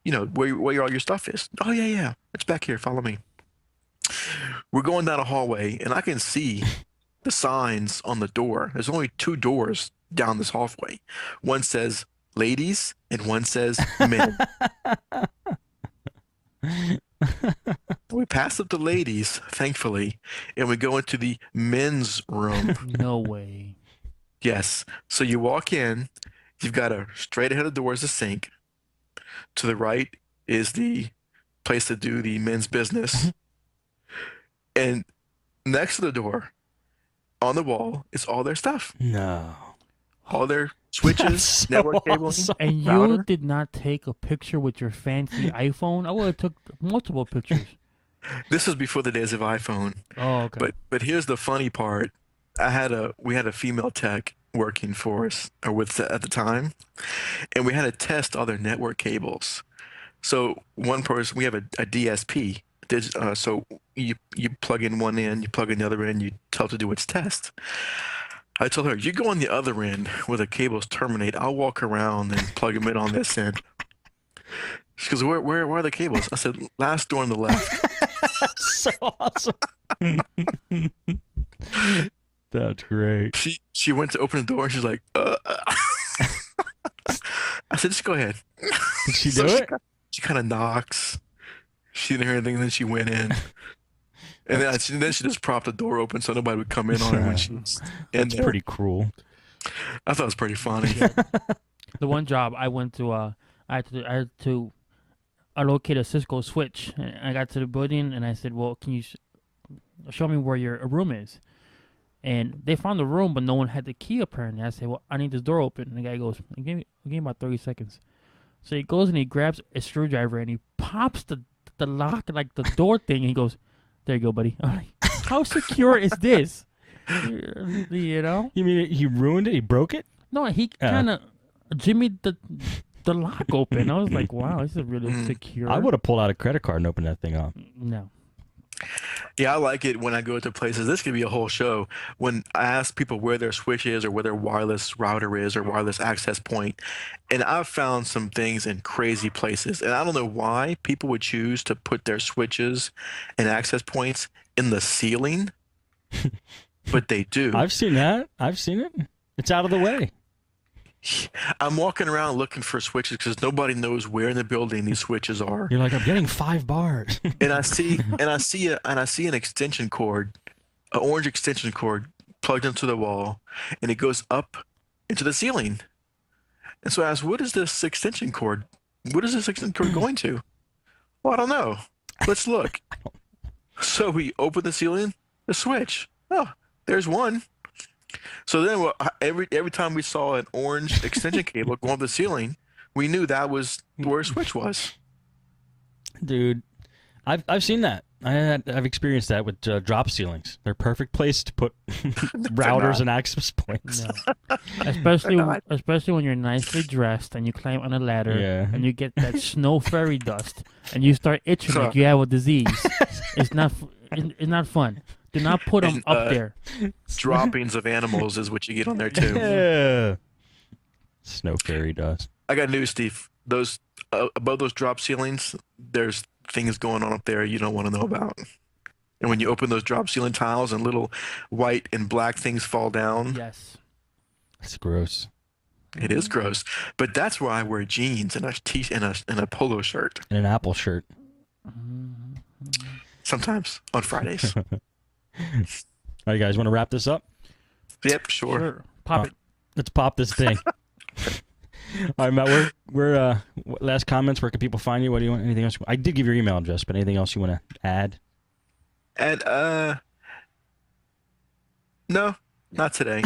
You know, where all your stuff is. Oh, yeah. It's back here. Follow me. We're going down a hallway, and I can see the signs on the door. There's only 2 doors down this hallway. One says ladies, and one says men. We pass up the ladies, thankfully, and we go into the men's room. No way. Yes. So you walk in, you've got straight ahead of the door is a sink. To the right is the place to do the men's business. And next to the door, on the wall, is all their stuff. No. All their switches, So network cabling. awesome. And you Router? did not take a picture with your fancy iPhone? I would have took multiple pictures. This was before the days of iPhone. Oh, okay. But here's the funny part. We had a female tech working for us or with at the time, and we had to test all their network cables. So one person, we have a DSP. So you plug in one end, you plug in the other end, you tell it to do its test. I told her, you go on the other end where the cables terminate. I'll walk around and plug them in on this end. She goes, where are the cables? I said, last door on the left. So awesome. That's great. She went to open the door and she's like, I said, just go ahead. Did she So do it? She kind of knocks. She didn't hear anything, and then she went in. And then she just propped the door open so nobody would come in on her when she was in That's there. pretty cruel. I thought it was pretty funny. The one job I went to, I had to allocate a Cisco switch. And I got to the building and I said, "Well, can you show me where your room is?" And they found the room, but no one had the key apparently. I said, "Well, I need this door open." And the guy goes, "Give me about 30 seconds." So he goes and he grabs a screwdriver and he pops the lock, like the door thing. And he goes, "There you go, buddy." I'm like, how secure is this? You know? You mean he ruined it? He broke it? No, he kind of jimmied the lock open. I was like, wow, this is really secure. I would have pulled out a credit card and opened that thing up. No. Yeah, I like it when I go to places. This could be a whole show. When I ask people where their switch is or where their wireless router is or wireless access point, and I've found some things in crazy places. And I don't know why people would choose to put their switches and access points in the ceiling, but they do. I've seen that. I've seen it. It's out of the way. I'm walking around looking for switches because nobody knows where in the building these switches are. You're like, I'm getting 5 bars. And I see an extension cord, an orange extension cord plugged into the wall, and it goes up into the ceiling. And so I asked, what is this extension cord? What is this extension cord going to? Well, I don't know. Let's look. So we open the ceiling, the switch. Oh, there's one. So then every time we saw an orange extension cable go up the ceiling, we knew that was where a switch was. Dude, I've seen that. I've experienced that with drop ceilings. They're a perfect place to put routers and access points. No. Especially when you're nicely dressed and you climb on a ladder and you get that snow fairy dust and you start itching like you have a disease. It's not fun. Do not put them up there. Droppings of animals is what you get on there too. Yeah. Snow fairy dust. I got news, Steve. Those above those drop ceilings, there's things going on up there you don't want to know about. And when you open those drop ceiling tiles and little white and black things fall down, yes, it's gross. It is gross. But that's why I wear jeans and a polo shirt. And an Apple shirt. Sometimes on Fridays. All right, guys, want to wrap this up? Yep, sure. Pop it. Let's pop this thing. All right, Matt, we're last comments. Where can people find you? What do you want? Anything else? I did give your email address, but anything else you want to add? And no, not today.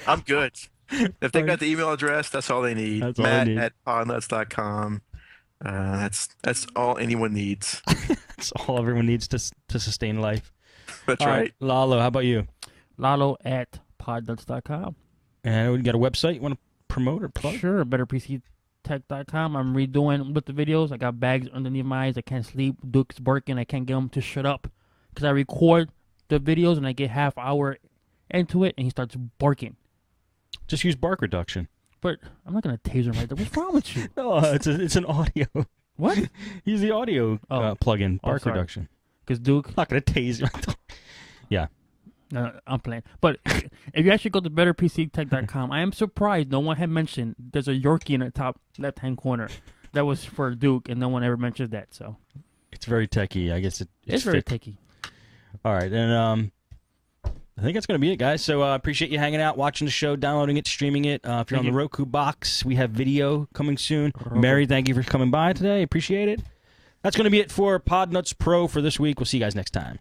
I'm good. If they got the email address, that's all they need. That's all they need. Matt@podnutz.com. That's all anyone needs. That's all everyone needs to sustain life. That's all right. Lalo, how about you? Lalo@podnutz.com. And we got a website you want to promote or plug? Sure, betterpctech.com. I'm redoing with the videos. I got bags underneath my eyes. I can't sleep. Duke's barking. I can't get him to shut up because I record the videos and I get half hour into it and he starts barking. Just use bark reduction. But I'm not gonna taser him right there. What's wrong with you? No, it's an audio. What? Use the audio plug-in, bark reduction. Because Duke, I'm not gonna taser. Yeah. No, I'm playing. But if you actually go to betterpctech.com, I am surprised no one had mentioned there's a Yorkie in the top left-hand corner. That was for Duke, and no one ever mentioned that. So it's very techy. I guess it's very techy. All right, and I think that's going to be it, guys. So I appreciate you hanging out, watching the show, downloading it, streaming it. If you're on the Roku box, we have video coming soon. Mary, thank you for coming by today. Appreciate it. That's going to be it for Podnutz Pro for this week. We'll see you guys next time.